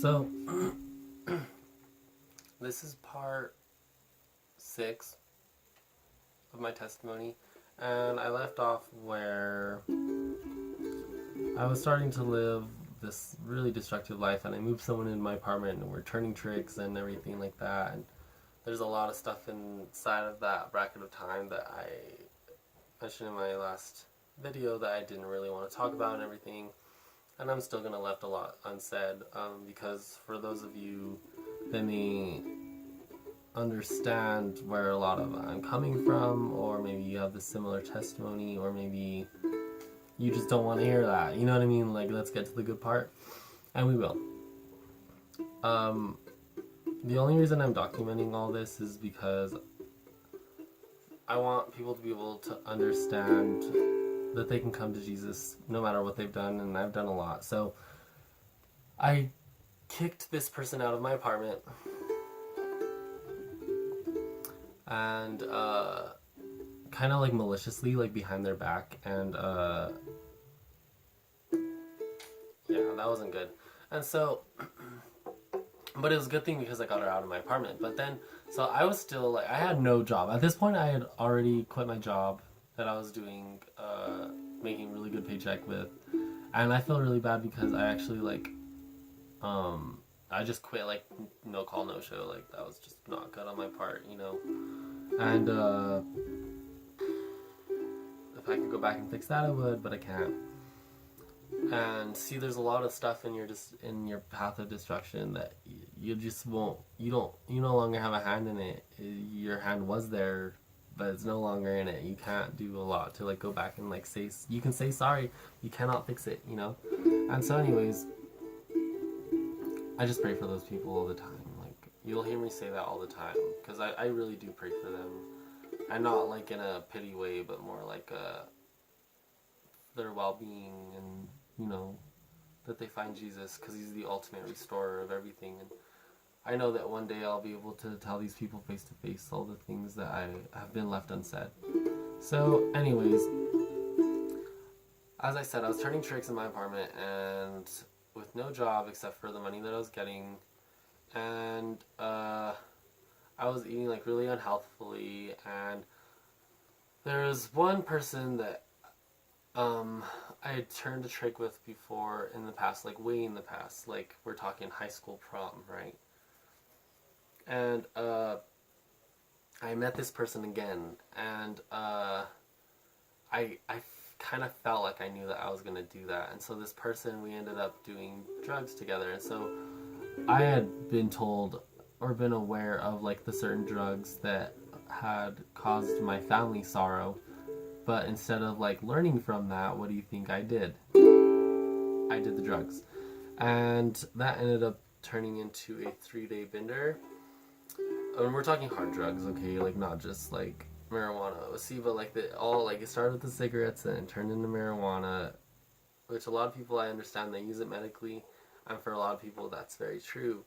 So, this is part 6 of my testimony, and I left off where I was starting to live this really destructive life, and I moved someone into my apartment, and we're turning tricks and everything like that. And there's a lot of stuff inside of that bracket of time that I mentioned in my last video that I didn't really want to talk about and everything. And I'm still gonna left a lot unsaid because for those of you that may understand where a lot of I'm coming from, or maybe you have the similar testimony, or maybe you just don't want to hear that. You know what I mean? Like, let's get to the good part, and we will. The only reason I'm documenting all this is because I want people to be able to understand that they can come to Jesus no matter what they've done, and I've done a lot. So I kicked this person out of my apartment, and kind of like maliciously, like behind their back, and yeah, that wasn't good. And so, but it was a good thing because I got her out of my apartment. But then, so I was still like, I had no job at this point. I had already quit my job that I was doing, making really good paycheck with, and I feel really bad because I actually like, I just quit, like, no call, no show. Like, that was just not good on my part, you know. And if I could go back and fix that, I would, but I can't. And see, there's a lot of stuff in your path of destruction that you just won't. You no longer have a hand in it. Your hand was there, but it's no longer in it. You can't do a lot to like go back and like say. You can say sorry. You cannot fix it. You know. And so, anyways, I just pray for those people all the time. Like, you'll hear me say that all the time because I really do pray for them. And not like in a pity way, but more like their well-being, and you know, that they find Jesus because he's the ultimate restorer of everything. And I know that one day I'll be able to tell these people face to face all the things that I have been left unsaid. So anyways, as I said, I was turning tricks in my apartment and with no job except for the money that I was getting, and I was eating like really unhealthfully. And there was one person that I had turned a trick with before in the past, like way in the past, like we're talking high school prom, right? And I met this person again, and I kind of felt like I knew that I was gonna do that, and so this person, we ended up doing drugs together. And so I had been told or been aware of like the certain drugs that had caused my family sorrow. But instead of like learning from that, what do you think I did? I did the drugs. And that ended up turning into a 3-day bender. And we're talking hard drugs, okay? Like, not just like marijuana. See, but like it started with the cigarettes and it turned into marijuana, which a lot of people, I understand, they use it medically. And for a lot of people, that's very true.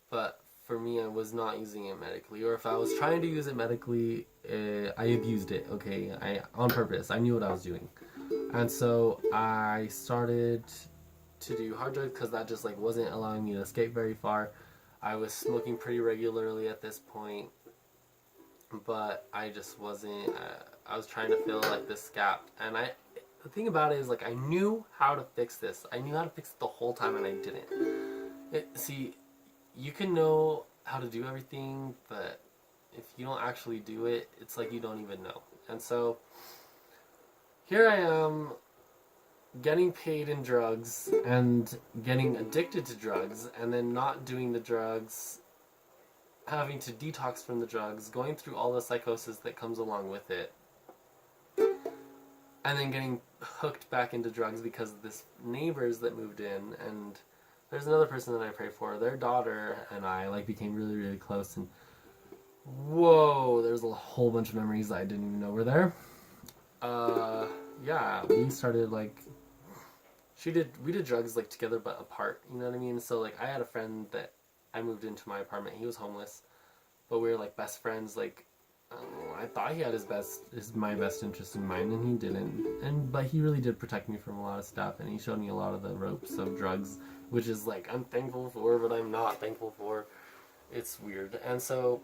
But for me, I was not using it medically, or if I was trying to use it medically, I abused it. Okay, on purpose. I knew what I was doing, and so I started to do hard drugs because that just like wasn't allowing me to escape very far. I was smoking pretty regularly at this point, but I just wasn't. I was trying to fill like this gap, and the thing about it is like I knew how to fix this. I knew how to fix it the whole time, and I didn't. See, you can know how to do everything, but if you don't actually do it, it's like you don't even know. And so here I am getting paid in drugs and getting addicted to drugs, and then not doing the drugs, having to detox from the drugs, going through all the psychosis that comes along with it, and then getting hooked back into drugs because of this neighbors that moved in. And there's another person that I pray for. Their daughter and I like became really, really close, and whoa, there's a whole bunch of memories that I didn't even know were there. Yeah, we started like we did drugs like together but apart. You know what I mean? So like I had a friend that I moved into my apartment. He was homeless, but we were like best friends. Like I thought he had my best interest in mind, and he didn't. But he really did protect me from a lot of stuff, and he showed me a lot of the ropes of drugs, which is like I'm thankful for, but I'm not thankful for. It's weird, and so,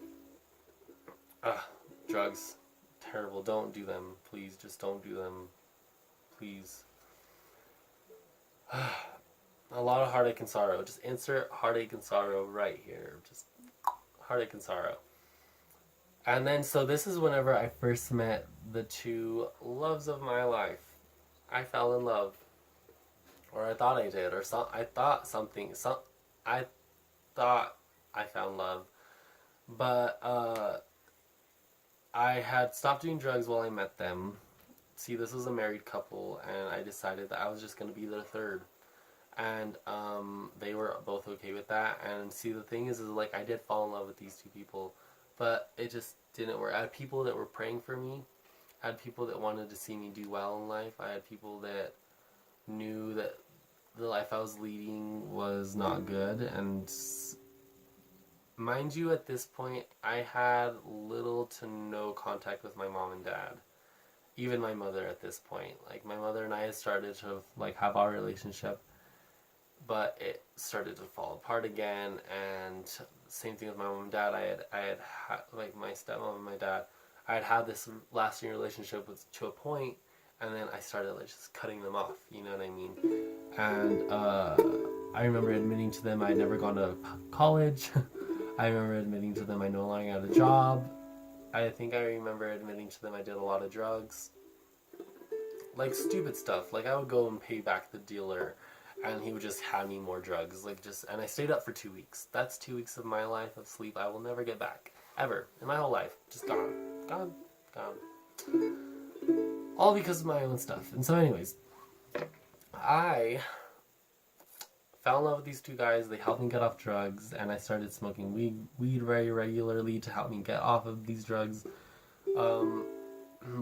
drugs, terrible. Don't do them, please. Just don't do them, please. A lot of heartache and sorrow. Just insert heartache and sorrow right here. Just heartache and sorrow. And then, so this is whenever I first met the two loves of my life. I fell in love, or I thought I did, or I thought something. I thought I found love, but I had stopped doing drugs while I met them. See, this was a married couple, and I decided that I was just gonna be their third, and they were both okay with that. And see, the thing is like I did fall in love with these two people, but it just didn't work. I had people that were praying for me. I had people that wanted to see me do well in life. I had people that knew that the life I was leading was not good. And mind you, at this point, I had little to no contact with my mom and dad. Even my mother at this point. Like, my mother and I had started to like have our relationship, but it started to fall apart again. And same thing with my mom and dad. I had like my stepmom and my dad. I had this lasting relationship with to a point, and then I started like just cutting them off. You know what I mean? And I remember admitting to them I'd never gone to college. I remember admitting to them I no longer had a job. I think I remember admitting to them I did a lot of drugs. Like stupid stuff. Like I would go and pay back the dealer, and he would just hand me more drugs. And I stayed up for 2 weeks. That's 2 weeks of my life of sleep I will never get back. Ever. In my whole life. Just gone. Gone. Gone. All because of my own stuff. And so anyways, I fell in love with these two guys. They helped me get off drugs, and I started smoking weed very regularly to help me get off of these drugs,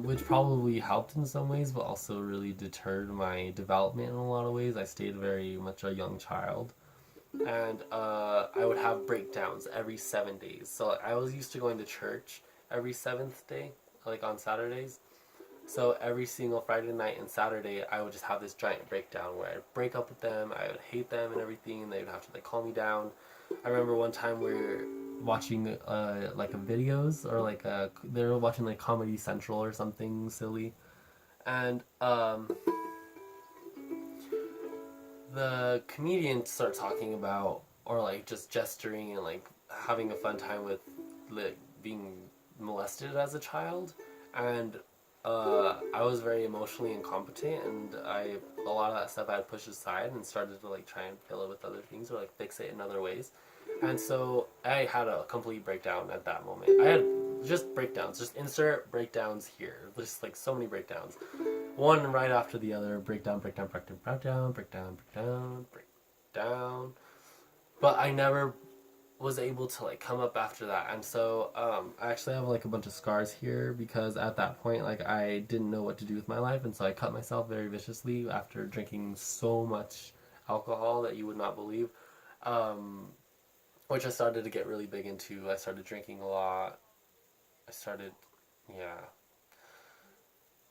which probably helped in some ways, but also really deterred my development in a lot of ways. I stayed very much a young child, and I would have breakdowns every 7 days. So I was used to going to church every 7th day, like on Saturdays. So every single Friday night and Saturday, I would just have this giant breakdown where I'd break up with them, I would hate them and everything, and they would have to like calm me down. I remember one time we were watching like a videos, or like they were watching like Comedy Central or something silly, and the comedian started talking about, or like just gesturing and like having a fun time with like being molested as a child, and I was very emotionally incompetent, and a lot of that stuff I had pushed aside and started to like try and fill it with other things, or like fix it in other ways. And so I had a complete breakdown at that moment. I had just breakdowns, just insert breakdowns here. Just like so many breakdowns. One right after the other. Breakdown, breakdown, breakdown, breakdown, breakdown, breakdown, breakdown. But I never was able to like come up after that. And so I actually have like a bunch of scars here, because at that point like I didn't know what to do with my life, and so I cut myself very viciously after drinking so much alcohol that you would not believe, which I started to get really big into. I started drinking a lot. Yeah,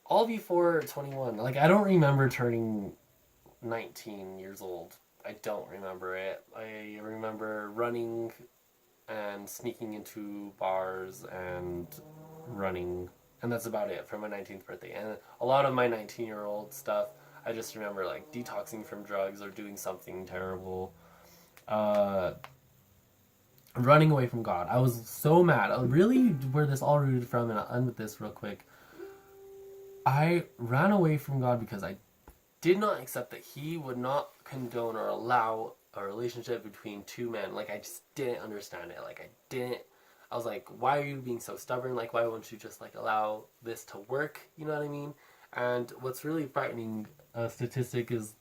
all before 21. Like I don't remember turning 19 years old. I don't remember it. I remember running and sneaking into bars and running, and that's about it for my 19th birthday. And a lot of my 19-year-old stuff, I just remember like detoxing from drugs or doing something terrible, running away from God. I was so mad. Really, where this all rooted from, and I'll end with this real quick. I ran away from God because I did not accept that He would not condone or allow a relationship between two men. Like, I just didn't understand it. I was like, why are you being so stubborn? Like, why won't you just like allow this to work? You know what I mean? And what's really frightening statistic is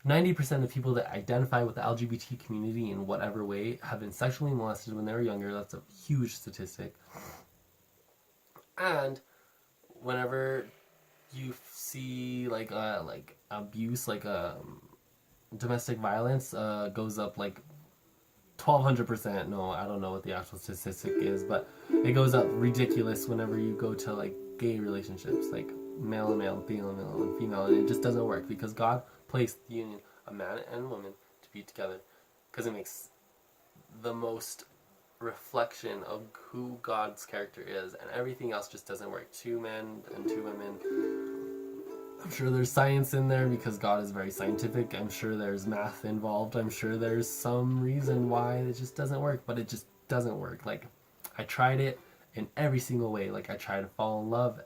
90% of people that identify with the LGBT community in whatever way have been sexually molested when they were younger. That's a huge statistic. And whenever you see like abuse, like domestic violence goes up like 1200%. No, I don't know what the actual statistic is, but it goes up ridiculous whenever you go to like gay relationships, like male and male, female and female, and it just doesn't work because God placed the union of man and woman to be together because it makes the most reflection of who God's character is, and everything else just doesn't work. Two men and two women. I'm sure there's science in there because God is very scientific. I'm sure there's math involved. I'm sure there's some reason why it just doesn't work, but it just doesn't work. Like, I tried it in every single way. Like, I tried to fall in love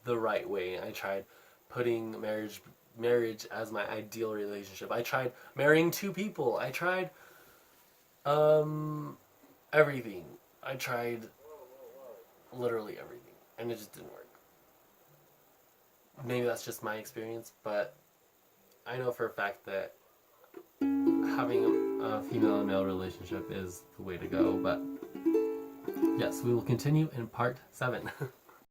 the right way. I tried putting marriage as my ideal relationship. I tried marrying two people. I tried everything. I tried literally everything, and it just didn't work. Maybe that's just my experience, but I know for a fact that having a female and male relationship is the way to go. But yes, we will continue in part 7.